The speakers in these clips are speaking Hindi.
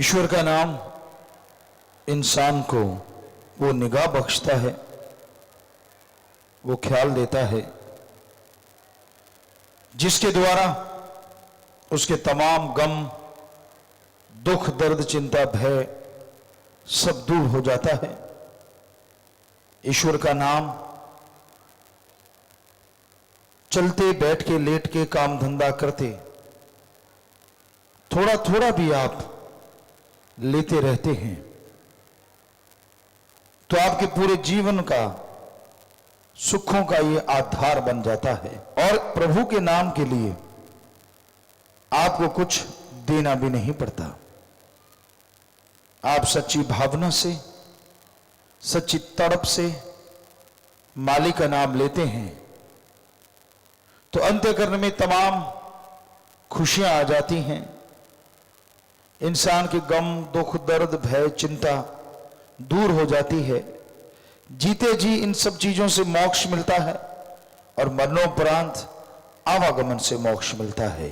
ईश्वर का नाम इंसान को वो निगाह बख्शता है, वो ख्याल देता है जिसके द्वारा उसके तमाम गम, दुख, दर्द, चिंता, भय सब दूर हो जाता है। ईश्वर का नाम चलते, बैठ के, लेट के, काम धंधा करते थोड़ा थोड़ा भी आप लेते रहते हैं तो आपके पूरे जीवन का, सुखों का ये आधार बन जाता है। और प्रभु के नाम के लिए आपको कुछ देना भी नहीं पड़ता। आप सच्ची भावना से, सच्ची तड़प से मालिक का नाम लेते हैं तो अंतःकरण में तमाम खुशियां आ जाती हैं। इंसान के गम, दुख, दर्द, भय, चिंता दूर हो जाती है। जीते जी इन सब चीजों से मोक्ष मिलता है और मरणोपरांत आवागमन से मोक्ष मिलता है।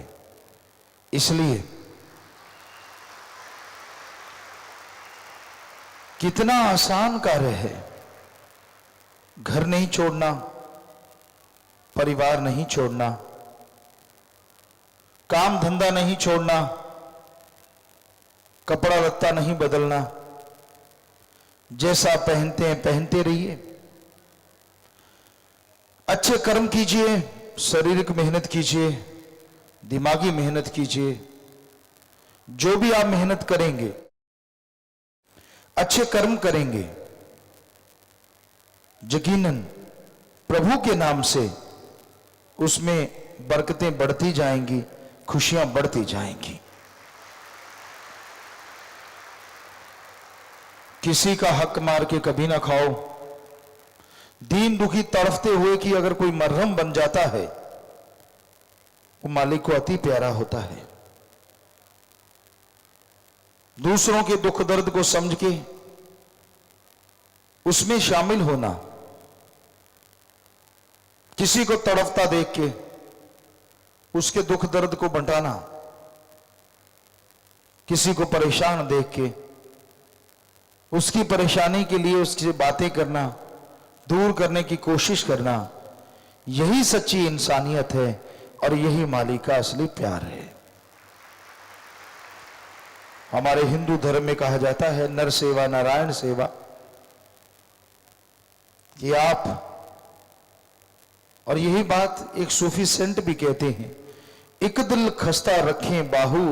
इसलिए कितना आसान कार्य है घर नहीं छोड़ना, परिवार नहीं छोड़ना, काम धंधा नहीं छोड़ना, कपड़ा लत्ता नहीं बदलना, जैसा पहनते हैं पहनते रहिए, अच्छे कर्म कीजिए, शारीरिक मेहनत कीजिए, दिमागी मेहनत कीजिए। जो भी आप मेहनत करेंगे, अच्छे कर्म करेंगे, यकीनन प्रभु के नाम से उसमें बरकतें बढ़ती जाएंगी, खुशियां बढ़ती जाएंगी। किसी का हक मार के कभी ना खाओ। दीन दुखी तड़फते हुए कि अगर कोई मरहम बन जाता है वो मालिक को अति प्यारा होता है। दूसरों के दुख दर्द को समझ के उसमें शामिल होना, किसी को तड़फता देख के उसके दुख दर्द को बंटाना, किसी को परेशान देख के उसकी परेशानी के लिए उससे बातें करना, दूर करने की कोशिश करना, यही सच्ची इंसानियत है और यही मालिक का असली प्यार है। हमारे हिंदू धर्म में कहा जाता है नर सेवा नारायण सेवा, कि आप, और यही बात एक सूफी सेंट भी कहते हैं, एक दिल खस्ता रखें बाहू,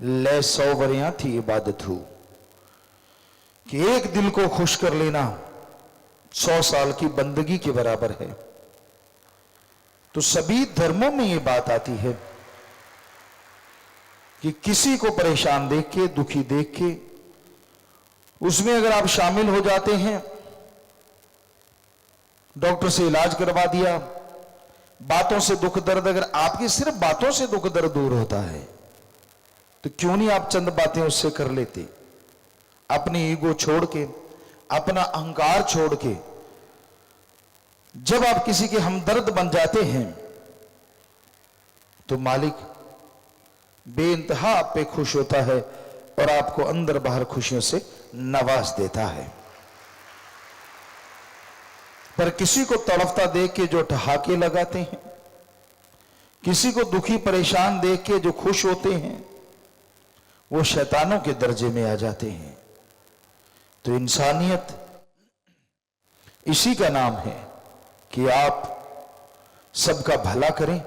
ले 100 वरियां थी इबादत हो। कि एक दिल को खुश कर लेना 100 साल की बंदगी के बराबर है। तो सभी धर्मों में यह बात आती है कि किसी को परेशान देख के, दुखी देख के उसमें अगर आप शामिल हो जाते हैं, डॉक्टर से इलाज करवा दिया, बातों से दुख दर्द, अगर आपकी सिर्फ बातों से दुख दर्द दूर होता है तो क्यों नहीं आप चंद बातें उससे कर लेते। अपनी ईगो छोड़ के, अपना अहंकार छोड़ के जब आप किसी के हमदर्द बन जाते हैं तो मालिक बेइंतहा आप पे खुश होता है और आपको अंदर बाहर खुशियों से नवाज देता है। पर किसी को तड़फता देख के जो ठहाके लगाते हैं, किसी को दुखी परेशान देख के जो खुश होते हैं, वो शैतानों के दर्जे में आ जाते हैं। तो इंसानियत इसी का नाम है कि आप सबका भला करें,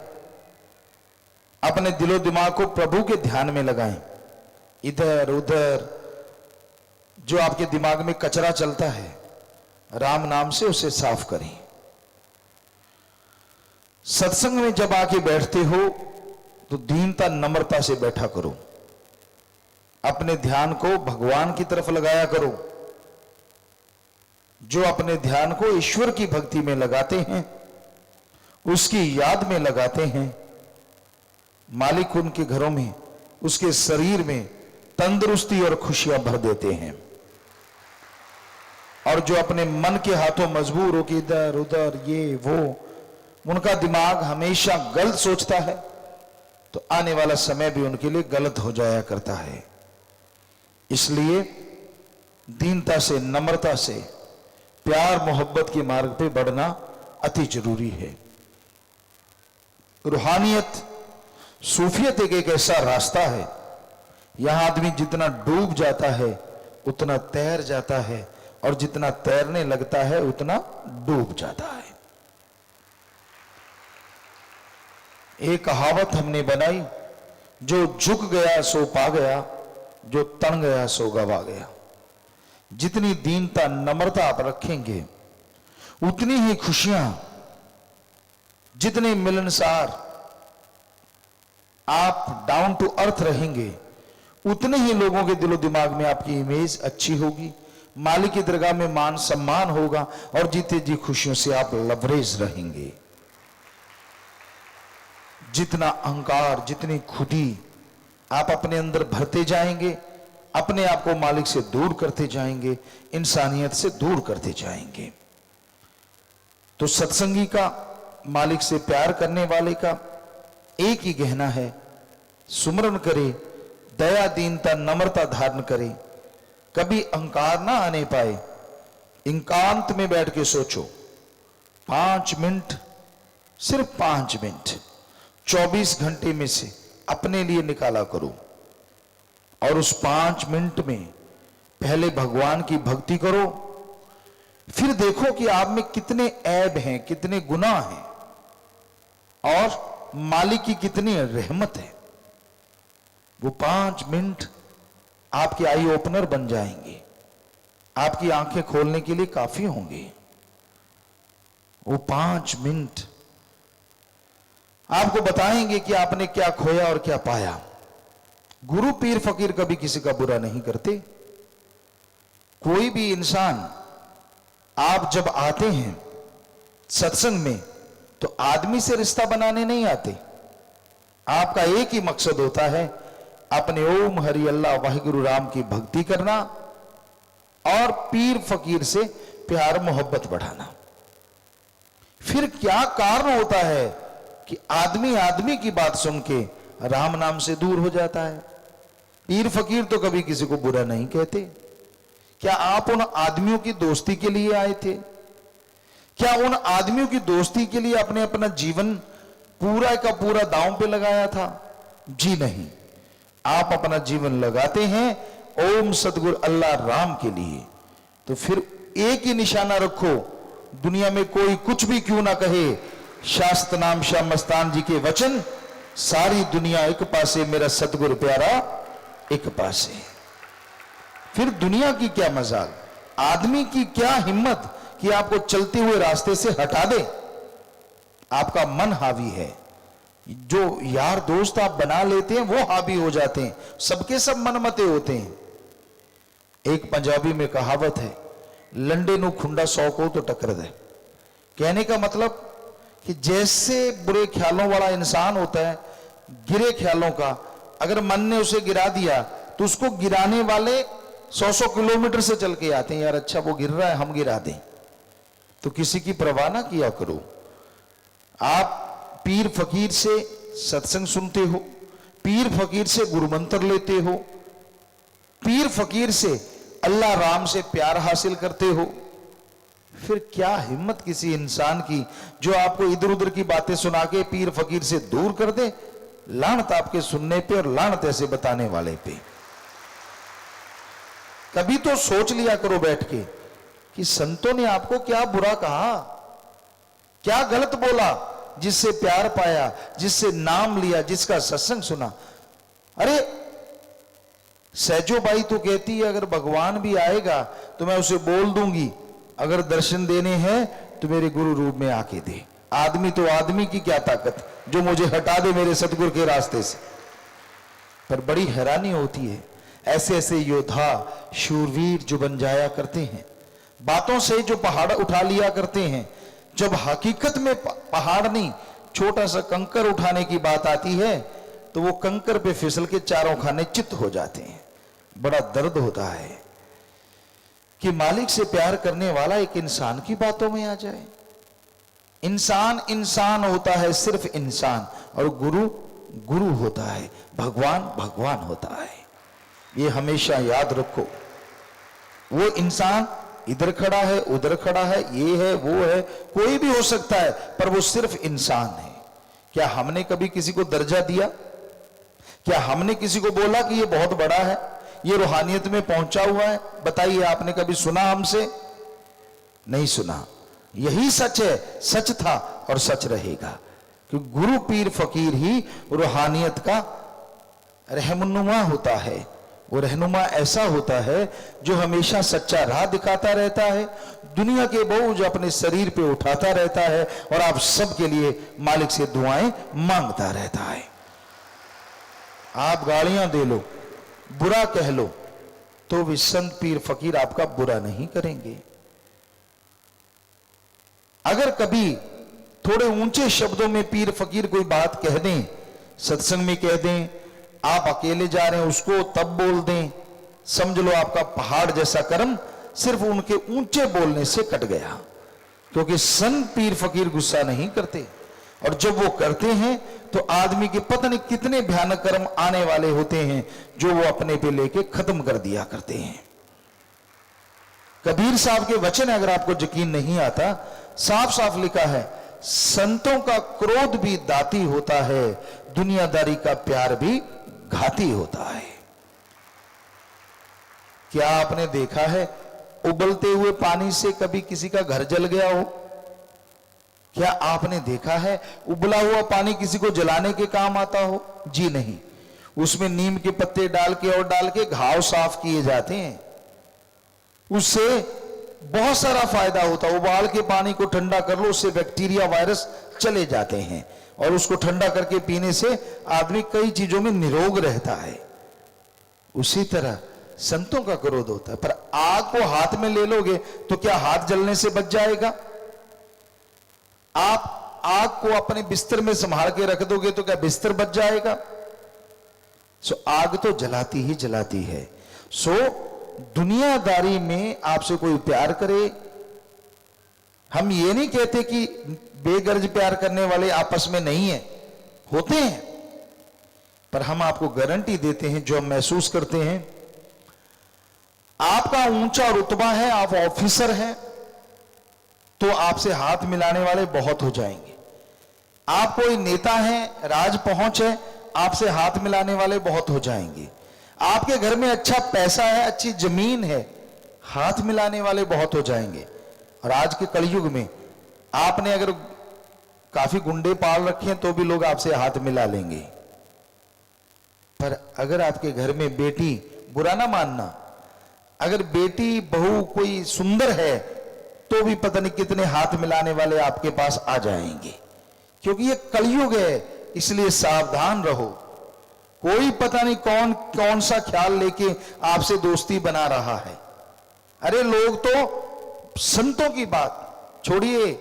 अपने दिलो दिमाग को प्रभु के ध्यान में लगाएं। इधर उधर जो आपके दिमाग में कचरा चलता है, राम नाम से उसे साफ करें। सत्संग में जब आके बैठते हो तो दीनता, नम्रता से बैठा करो। अपने ध्यान को भगवान की तरफ लगाया करो। जो अपने ध्यान को ईश्वर की भक्ति में लगाते हैं, उसकी याद में लगाते हैं, मालिक उनके घरों में, उसके शरीर में तंदुरुस्ती और खुशियां भर देते हैं। और जो अपने मन के हाथों मजबूर हो कि इधर उधर ये वो, उनका दिमाग हमेशा गलत सोचता है तो आने वाला समय भी उनके लिए गलत हो जाया करता है। इसलिए दीनता से, नम्रता से, प्यार मोहब्बत के मार्ग पे बढ़ना अति जरूरी है। रूहानियत, सूफियत एक ऐसा रास्ता है, यहां आदमी जितना डूब जाता है उतना तैर जाता है, और जितना तैरने लगता है उतना डूब जाता है। एक कहावत हमने बनाई, जो झुक गया सो पा गया, जो तन गया सो गवा गया। जितनी दीनता, नम्रता आप रखेंगे उतनी ही खुशियां, जितने मिलनसार आप डाउन टू अर्थ रहेंगे उतने ही लोगों के दिलो दिमाग में आपकी इमेज अच्छी होगी, मालिक की दरगाह में मान सम्मान होगा, और जीते जी खुशियों से आप लबरेज रहेंगे। जितना अहंकार, जितनी खुदी आप अपने अंदर भरते जाएंगे, अपने आप को मालिक से दूर करते जाएंगे, इंसानियत से दूर करते जाएंगे। तो सत्संगी का, मालिक से प्यार करने वाले का एक ही गहना है, सुमरन करे, दया, दीनता, नम्रता धारण करे, कभी अहंकार ना आने पाए। एकांत में बैठ के सोचो, 5 मिनट, सिर्फ 5 मिनट 24 घंटे में से अपने लिए निकाला करो, और उस 5 मिनट में पहले भगवान की भक्ति करो, फिर देखो कि आप में कितने ऐब हैं, कितने गुनाह हैं, और मालिक की कितनी रहमत है। वो 5 मिनट आपके आई ओपनर बन जाएंगे, आपकी आंखें खोलने के लिए काफी होंगे। वो 5 मिनट आपको बताएंगे कि आपने क्या खोया और क्या पाया। गुरु, पीर, फकीर कभी किसी का बुरा नहीं करते। कोई भी इंसान, आप जब आते हैं सत्संग में तो आदमी से रिश्ता बनाने नहीं आते। आपका एक ही मकसद होता है, अपने ओम हरि अल्लाह वाहिगुरु राम की भक्ति करना और पीर फकीर से प्यार मोहब्बत बढ़ाना। फिर क्या कारण होता है कि आदमी आदमी की बात सुन के राम नाम से दूर हो जाता है। पीर फकीर तो कभी किसी को बुरा नहीं कहते। क्या आप उन आदमियों की दोस्ती के लिए आए थे? क्या उन आदमियों की दोस्ती के लिए आपने अपना जीवन पूरा का पूरा दांव पे लगाया था? जी नहीं। आप अपना जीवन लगाते हैं ओम सतगुरु अल्लाह राम के लिए। तो फिर एक ही निशाना रखो, दुनिया में कोई कुछ भी क्यों ना कहे, शास्त्र नाम शाह मस्तान जी के वचन, सारी दुनिया एक पासे, मेरा सतगुरु प्यारा एक पासे। फिर दुनिया की क्या मजाल, आदमी की क्या हिम्मत कि आपको चलते हुए रास्ते से हटा दे। आपका मन हावी है। जो यार दोस्त आप बना लेते हैं वो हावी हो जाते हैं, सबके सब मनमते होते हैं। एक पंजाबी में कहावत है, लंडे नु खुंडा 100 को तो टक्कर दे। कहने का मतलब कि जैसे बुरे ख्यालों वाला इंसान होता है, गिरे ख्यालों का, अगर मन ने उसे गिरा दिया तो उसको गिराने वाले 100 किलोमीटर से चल के आते हैं, यार अच्छा वो गिर रहा है हम गिरा दें। तो किसी की परवाह ना किया करो। आप पीर फकीर से सत्संग सुनते हो, पीर फकीर से गुरु मंत्र लेते हो, पीर फकीर से अल्लाह राम से प्यार हासिल करते हो, फिर क्या हिम्मत किसी इंसान की जो आपको इधर उधर की बातें सुना के पीर फकीर से दूर कर दे। लानत आपके सुनने पे और लानत ऐसे बताने वाले पे। कभी तो सोच लिया करो बैठ के कि संतों ने आपको क्या बुरा कहा, क्या गलत बोला, जिससे प्यार पाया, जिससे नाम लिया, जिसका सत्संग सुना। अरे सहजो बाई तो कहती है, अगर भगवान भी आएगा तो मैं उसे बोल दूंगी, अगर दर्शन देने हैं तो मेरे गुरु रूप में आके दे। आदमी तो आदमी की क्या ताकत जो मुझे हटा दे मेरे सतगुरु के रास्ते से। पर बड़ी हैरानी होती है, ऐसे ऐसे योद्धा शूरवीर जो बन जाया करते हैं, बातों से जो पहाड़ उठा लिया करते हैं, जब हकीकत में पहाड़ नहीं छोटा सा कंकर उठाने की बात आती है तो वो कंकर पे फिसल के चारों खाने चित्त हो जाते हैं। बड़ा दर्द होता है कि मालिक से प्यार करने वाला एक इंसान की बातों में आ जाए। इंसान इंसान होता है, सिर्फ इंसान, और गुरु गुरु होता है, भगवान भगवान होता है। ये हमेशा याद रखो। वो इंसान इधर खड़ा है, उधर खड़ा है, ये है, वो है, कोई भी हो सकता है, पर वो सिर्फ इंसान है। क्या हमने कभी किसी को दर्जा दिया? क्या हमने किसी को बोला कि ये बहुत बड़ा है, ये रूहानियत में पहुंचा हुआ है? बताइए, आपने कभी सुना हमसे? नहीं सुना। यही सच है, सच था और सच रहेगा कि गुरु पीर फकीर ही रूहानियत का रहनुमा होता है। वो रहनुमा ऐसा होता है जो हमेशा सच्चा राह दिखाता रहता है, दुनिया के बोझ अपने शरीर पे उठाता रहता है और आप सबके लिए मालिक से दुआएं मांगता रहता है। आप गालियां दे लो, बुरा कह लो, तो भी संत पीर फकीर आपका बुरा नहीं करेंगे। अगर कभी थोड़े ऊंचे शब्दों में पीर फकीर कोई बात कह दें, सत्संग में कह दें, आप अकेले जा रहे हैं उसको तब बोल दें, समझ लो आपका पहाड़ जैसा कर्म सिर्फ उनके ऊंचे बोलने से कट गया। क्योंकि संत पीर फकीर गुस्सा नहीं करते, और जब वो करते हैं तो आदमी के पता नहीं कितने भयानक कर्म आने वाले होते हैं जो वो अपने पे लेके खत्म कर दिया करते हैं। कबीर साहब के वचन अगर आपको यकीन नहीं आता, साफ साफ लिखा है, संतों का क्रोध भी दाती होता है, दुनियादारी का प्यार भी घाती होता है। क्या आपने देखा है उबलते हुए पानी से कभी किसी का घर जल गया हो? क्या आपने देखा है उबला हुआ पानी किसी को जलाने के काम आता हो? जी नहीं। उसमें नीम के पत्ते डाल के घाव साफ किए जाते हैं, उससे बहुत सारा फायदा होता है। उबाल के पानी को ठंडा कर लो, उससे बैक्टीरिया वायरस चले जाते हैं, और उसको ठंडा करके पीने से आदमी कई चीजों में निरोग रहता है। उसी तरह संतों का क्रोध होता है। पर आग को हाथ में ले लोगे तो क्या हाथ जलने से बच जाएगा? आप आग को अपने बिस्तर में संभाल के रख दोगे तो क्या बिस्तर बच जाएगा? सो आग तो जलाती ही जलाती है। सो दुनियादारी में आपसे कोई प्यार करे, हम ये नहीं कहते कि बेगर्ज प्यार करने वाले आपस में नहीं है, होते हैं, पर हम आपको गारंटी देते हैं, जो हम महसूस करते हैं, आपका ऊंचा रुतबा है, आप ऑफिसर हैं, तो आपसे हाथ मिलाने वाले बहुत हो जाएंगे। आप कोई नेता हैं, राज पहुंच है, आपसे हाथ मिलाने वाले बहुत हो जाएंगे। आपके घर में अच्छा पैसा है, अच्छी जमीन है, हाथ मिलाने वाले बहुत हो जाएंगे। और आज के कलयुग में आपने अगर काफी गुंडे पाल रखे हैं तो भी लोग आपसे हाथ मिला लेंगे। पर अगर आपके घर में बेटी, बुरा ना मानना, अगर बेटी बहू कोई सुंदर है तो भी पता नहीं कितने हाथ मिलाने वाले आपके पास आ जाएंगे। क्योंकि ये कलयुग है, इसलिए सावधान रहो। कोई पता नहीं कौन कौन सा ख्याल लेके आपसे दोस्ती बना रहा है। अरे लोग तो संतों की बात छोड़िए,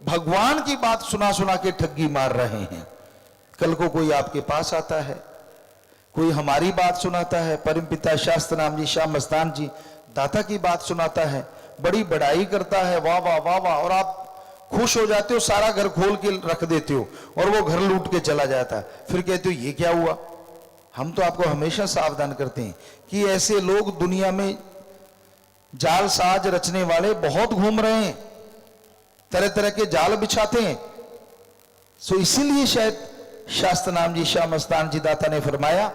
भगवान की बात सुना सुना के ठगी मार रहे हैं। कल को कोई आपके पास आता है, कोई हमारी बात सुनाता है, परमपिता शास्त्र नाम जी, शाह मस्तान जी दाता की बात सुनाता है, बड़ी बड़ाई करता है, वाह वाह वाह वाह, और आप खुश हो जाते हो, सारा घर खोल के रख देते हो, और वो घर लूट के चला जाता है। फिर कहते हो ये क्या हुआ? हम तो आपको हमेशा सावधान करते हैं कि ऐसे लोग दुनिया में जाल साज रचने वाले बहुत घूम रहे हैं, तरह तरह के जाल बिछाते हैं। सो इसीलिए शायद शास्त्र नाम जी, शाह मस्तान जी दाता ने फरमाया,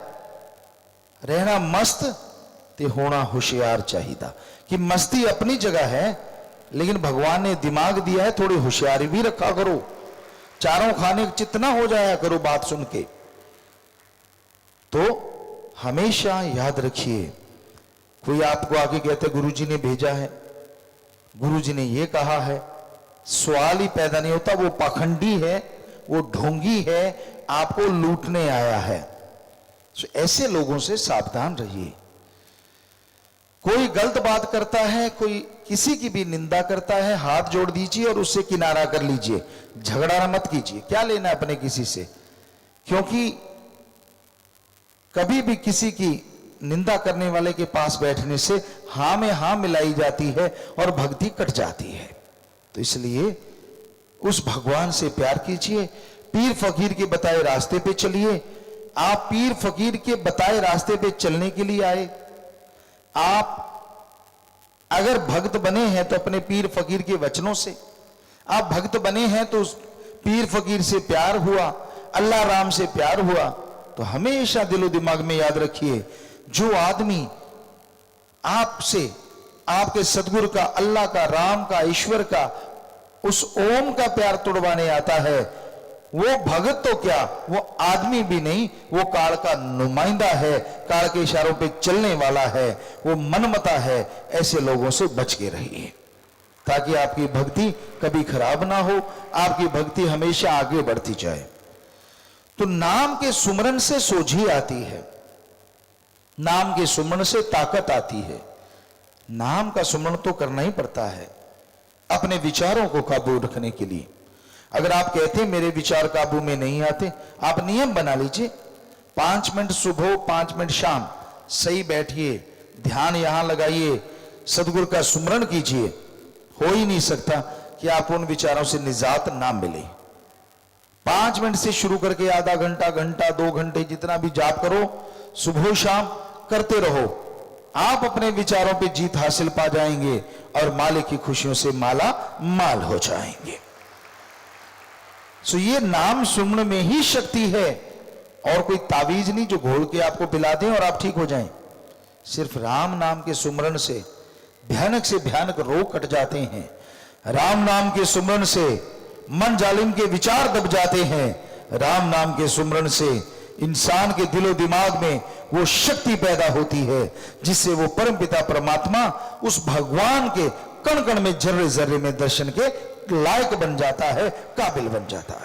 रहना मस्त ते होना होशियार चाहिए। कि मस्ती अपनी जगह है, लेकिन भगवान ने दिमाग दिया है, थोड़ी होशियारी भी रखा करो, चारों खाने चितना हो जाया करो बात सुन के। तो हमेशा याद रखिए, कोई आपको आके कहते गुरुजी ने भेजा है, गुरुजी ने ये कहा है, सवाल ही पैदा नहीं होता। वो पाखंडी है, वो ढोंगी है, आपको लूटने आया है। तो ऐसे लोगों से सावधान रहिए। कोई गलत बात करता है, कोई किसी की भी निंदा करता है, हाथ जोड़ दीजिए और उससे किनारा कर लीजिए, झगड़ा मत कीजिए। क्या लेना अपने किसी से? क्योंकि कभी भी किसी की निंदा करने वाले के पास बैठने से हां में हां मिलाई जाती है और भक्ति कट जाती है। तो इसलिए उस भगवान से प्यार कीजिए, पीर फकीर के बताए रास्ते पे चलिए। आप पीर फकीर के बताए रास्ते पे चलने के लिए आए, आप अगर भक्त बने हैं तो अपने पीर फकीर के वचनों से, आप भक्त बने हैं तो उस पीर फकीर से प्यार हुआ, अल्लाह राम से प्यार हुआ। तो हमेशा दिलो दिमाग में याद रखिए, जो आदमी आपसे, आपके सदगुरु का, अल्लाह का, राम का, ईश्वर का, उस ओम का प्यार तोड़वाने आता है, वो भगत तो क्या, वो आदमी भी नहीं, वो काल का नुमाइंदा है, काल के इशारों पे चलने वाला है, वो मनमता है। ऐसे लोगों से बच के रहिए ताकि आपकी भक्ति कभी खराब ना हो, आपकी भक्ति हमेशा आगे बढ़ती जाए। तो नाम के सुमरन से सोझी आती है, नाम के सुमरन से ताकत आती है। नाम का सुमरन तो करना ही पड़ता है अपने विचारों को काबू रखने के लिए। अगर आप कहते हैं मेरे विचार काबू में नहीं आते, आप नियम बना लीजिए, 5 मिनट सुबह 5 मिनट शाम सही बैठिए, ध्यान यहां लगाइए, सदगुरु का सुमरण कीजिए। हो ही नहीं सकता कि आप उन विचारों से निजात ना मिले। 5 मिनट से शुरू करके आधा घंटा, घंटा, 2 घंटे, जितना भी जाप करो, सुबह शाम करते रहो, आप अपने विचारों पे जीत हासिल पा जाएंगे और मालिक की खुशियों से माला माल हो जाएंगे। सो ये नाम सुमरण में ही शक्ति है, और कोई तावीज नहीं जो घोल के आपको पिला दें और आप ठीक हो जाएं। सिर्फ राम नाम के सुमरण से भयानक से भयानक रोग कट जाते हैं। राम नाम के सुमरण से मन जालिम के विचार दब जाते हैं। राम नाम के सुमरण से इंसान के दिलो दिमाग में वो शक्ति पैदा होती है जिससे वो परमपिता परमात्मा उस भगवान के कण कण में, जर्रे जर्रे में दर्शन के लायक बन जाता है, काबिल बन जाता है।